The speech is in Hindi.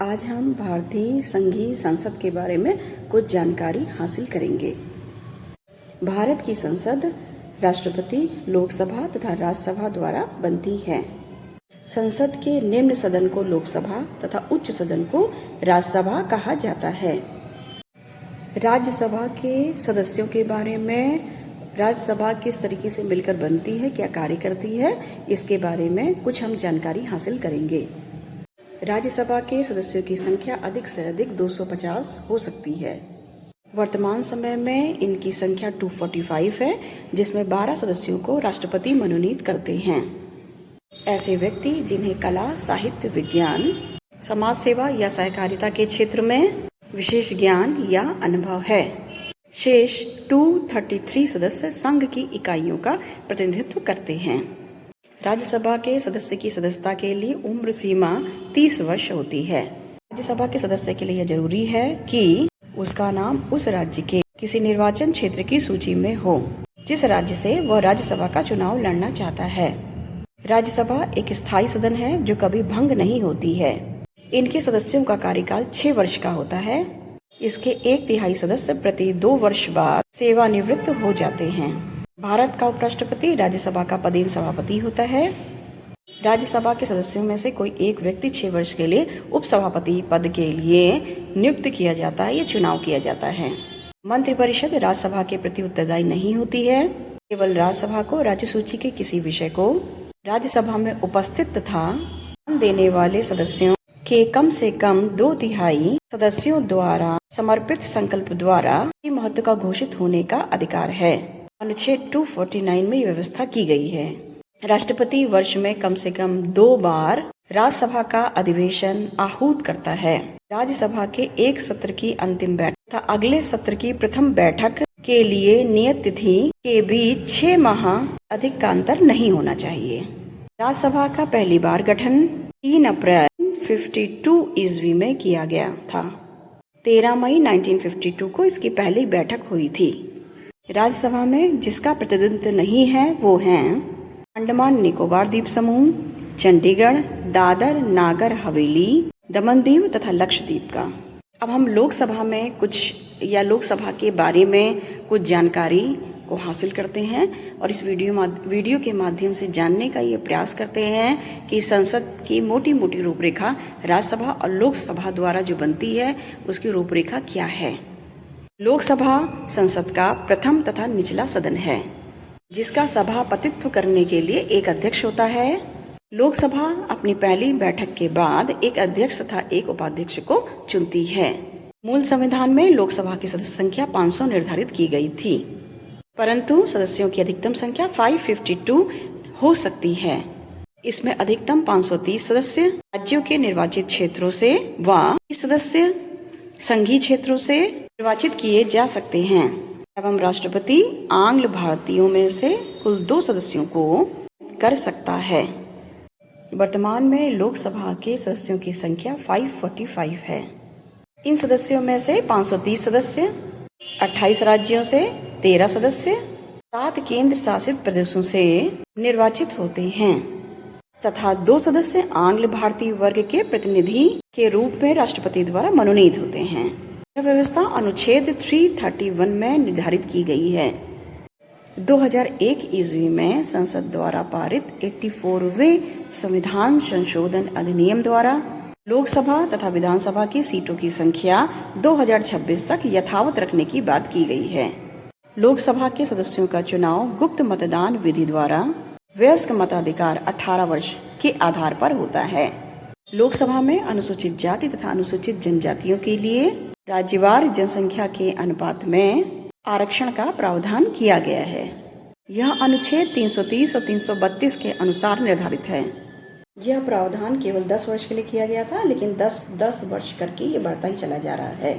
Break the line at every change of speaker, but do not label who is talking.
आज हम भारतीय संघीय संसद के बारे में कुछ जानकारी हासिल करेंगे। भारत की संसद राष्ट्रपति, लोकसभा तथा राज्यसभा द्वारा बनती है। संसद के निम्न सदन को लोकसभा तथा उच्च सदन को राज्यसभा कहा जाता है। राज्यसभा के सदस्यों के बारे में, राज्यसभा किस तरीके से मिलकर बनती है, क्या कार्य करती है, इसके बारे में कुछ हम जानकारी हासिल करेंगे। राज्यसभा के सदस्यों की संख्या अधिक से अधिक 250 हो सकती है। वर्तमान समय में इनकी संख्या 245 है, जिसमें 12 सदस्यों को राष्ट्रपति मनोनीत करते हैं। ऐसे व्यक्ति जिन्हें कला, साहित्य, विज्ञान, समाज सेवा या सहकारिता के क्षेत्र में विशेष ज्ञान या अनुभव है। शेष 233 सदस्य संघ की इकाइयों का प्रतिनिधित्व करते हैं। राज्यसभा के सदस्य की सदस्यता के लिए उम्र सीमा 30 वर्ष होती है। राज्यसभा के सदस्य के लिए यह जरूरी है कि उसका नाम उस राज्य के किसी निर्वाचन क्षेत्र की सूची में हो, जिस राज्य से वह राज्यसभा का चुनाव लड़ना चाहता है। राज्यसभा एक स्थायी सदन है जो कभी भंग नहीं होती है। इनके सदस्यों का कार्यकाल 6 वर्ष का होता है। इसके 1/3 सदस्य प्रति 2 वर्ष बाद सेवानिवृत्त हो जाते हैं। भारत का उपराष्ट्रपति राज्यसभा का पदेन सभापति होता है। राज्यसभा के सदस्यों में से कोई एक व्यक्ति 6 वर्ष के लिए उपसभापति पद के लिए नियुक्त किया जाता है या चुनाव किया जाता है। मंत्रिपरिषद राज्यसभा के प्रति उत्तरदायी नहीं होती है। केवल राज्यसभा को राज्य सूची के किसी विषय को राज्यसभा में उपस्थित तथा ध्यान देने वाले सदस्यों के कम से कम 2/3 सदस्यों द्वारा समर्पित संकल्प द्वारा महत्व का घोषित होने का अधिकार है। अनुच्छेद 249 में व्यवस्था की गई है। राष्ट्रपति वर्ष में कम से कम 2 बार राज्यसभा का अधिवेशन आहूत करता है। राज्यसभा के एक सत्र की अंतिम बैठक तथा अगले सत्र की प्रथम बैठक के लिए नियत तिथि के बीच 6 माह अधिक का अंतर नहीं होना चाहिए। राज्यसभा का पहली बार गठन 3 अप्रैल 1952 ईस्वी में किया गया था। 13 मई 1952 को इसकी पहली बैठक हुई थी। राज्यसभा में जिसका प्रतिनिधित्व नहीं है वो हैं अंडमान निकोबार द्वीप समूह, चंडीगढ़, दादर नागर हवेली, दमन दीव तथा लक्षद्वीप का। अब हम लोकसभा में लोकसभा के बारे में कुछ जानकारी को हासिल करते हैं और इस वीडियो के माध्यम से जानने का ये प्रयास करते हैं कि संसद की मोटी मोटी रूपरेखा राज्यसभा और लोकसभा द्वारा जो बनती है उसकी रूपरेखा क्या है। लोकसभा संसद का प्रथम तथा निचला सदन है, जिसका सभापतित्व करने के लिए एक अध्यक्ष होता है। लोकसभा अपनी पहली बैठक के बाद एक अध्यक्ष तथा एक उपाध्यक्ष को चुनती है। मूल संविधान में लोकसभा की सदस्य संख्या 500 निर्धारित की गई थी, परंतु सदस्यों की अधिकतम संख्या 552 हो सकती है। इसमें अधिकतम 530 सदस्य राज्यों के निर्वाचित क्षेत्रों से व सदस्य संघीय क्षेत्रों से निर्वाचित किए जा सकते हैं एवं राष्ट्रपति आंग्ल भारतीयों में से कुल 2 सदस्यों को कर सकता है। वर्तमान में लोकसभा के सदस्यों की संख्या 545 है। इन सदस्यों में से 530 सदस्य 28 राज्यों से 13 सदस्य 7 केंद्र शासित प्रदेशों से निर्वाचित होते हैं तथा 2 सदस्य आंग्ल भारतीय वर्ग के प्रतिनिधि के रूप में राष्ट्रपति द्वारा मनोनीत होते हैं। यह व्यवस्था अनुच्छेद 331 में निर्धारित की गई है। 2001 ईस्वी में संसद द्वारा पारित 84वें संविधान संशोधन अधिनियम द्वारा लोकसभा तथा विधानसभा की सीटों की संख्या 2026 तक यथावत रखने की बात की गई है। लोकसभा के सदस्यों का चुनाव गुप्त मतदान विधि द्वारा वयस्क मताधिकार 18 वर्ष के आधार पर होता है। लोकसभा में अनुसूचित जाति तथा अनुसूचित जनजातियों के लिए राज्यवार जनसंख्या के अनुपात में आरक्षण का प्रावधान किया गया है। यह अनुच्छेद 330 और 332 के अनुसार निर्धारित है। यह प्रावधान केवल 10 वर्ष के लिए किया गया था, लेकिन 10 वर्ष करके ये बढ़ता ही चला जा रहा है।